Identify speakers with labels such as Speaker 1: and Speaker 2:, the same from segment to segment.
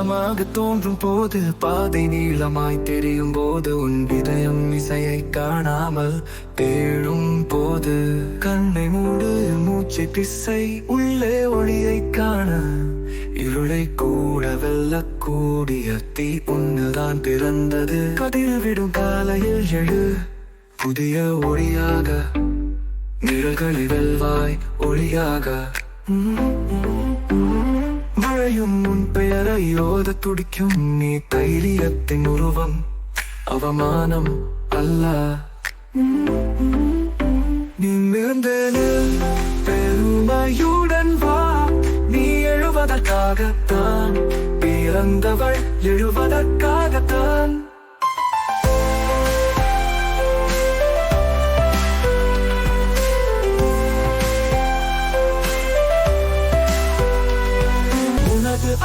Speaker 1: நீளமாக தோன்றும் போது, பாதை நீளமாய் தெரியும் போது, உன் இதயம் இசையை காணாமல் தேடும் போது, கண்ணை மூடு மூச்சை திசை உள்ளே ஒளியை காண, இருளை கூட வெல்லக்கூடிய தீ ஒன்றுதான் பிறந்தது. கதிர் விடும் காலையில் எழு புதிய ஒளியாக, நிழல்களை வெல்வாய் ஒளியாக. மழையும் உன் பெயரை ஓத துடிக்கும், நீ தைரியத்தின் உருவம், அவமானம் அல்ல. நீ மிகுந்தேனு பெருமையுடன் வா, நீ எழுவதற்காகத்தான் பிறந்தவள், எழுவதற்காகத்தான்.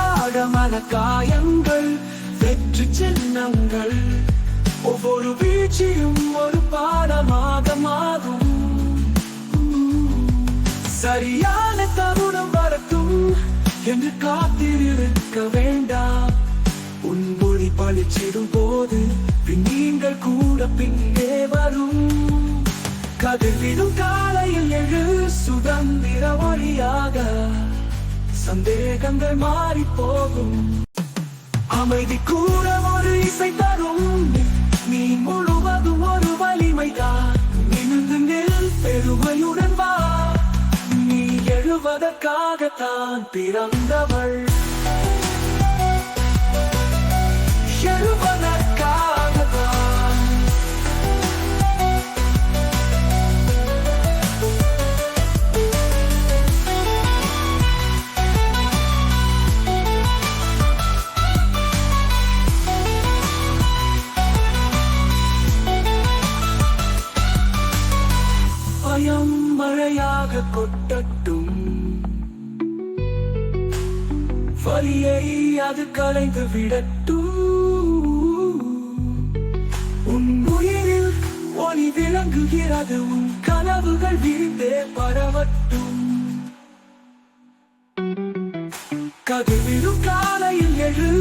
Speaker 1: ஆழமான காயங்கள் வெற்றி சின்னங்கள், ஒவ்வொரு வீழ்ச்சியும் ஒரு பாடமாக மாறும். சரியான தருணம் வரட்டும் என்று காத்திருக்க வேண்டாம். உன் மொழி பழிச்சிடும் போது நீங்கள் கூட பின்னே வரும். கதிர்விடும் காலையில் எழு சுதந்திர ஒளியாக, சந்தேகங்கள் மாறி போகும். அமைதி கூட ஒரு இசை தரும், நீ முழுவதும் ஒரு வலிமைதான். நிமிர்ந்து நில் பெருமையுடன் வா, நீ எழுவதற்காகத்தான் பிறந்தவள், எழுவதற்காகத்தான். பயம் மழையாக கொட்டட்டும், வலியை அது கலைந்து விடட்டும். உன் உயிரில் ஒளி விளங்குகிறது, உன் கனவுகள் வீழ்ந்தே பரவட்டும். கதிர்விடும் காலையில் எழு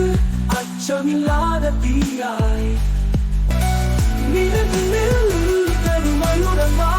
Speaker 1: அச்சமில்லாத தீயாய், நிழலில் பெருமையுடன் வா.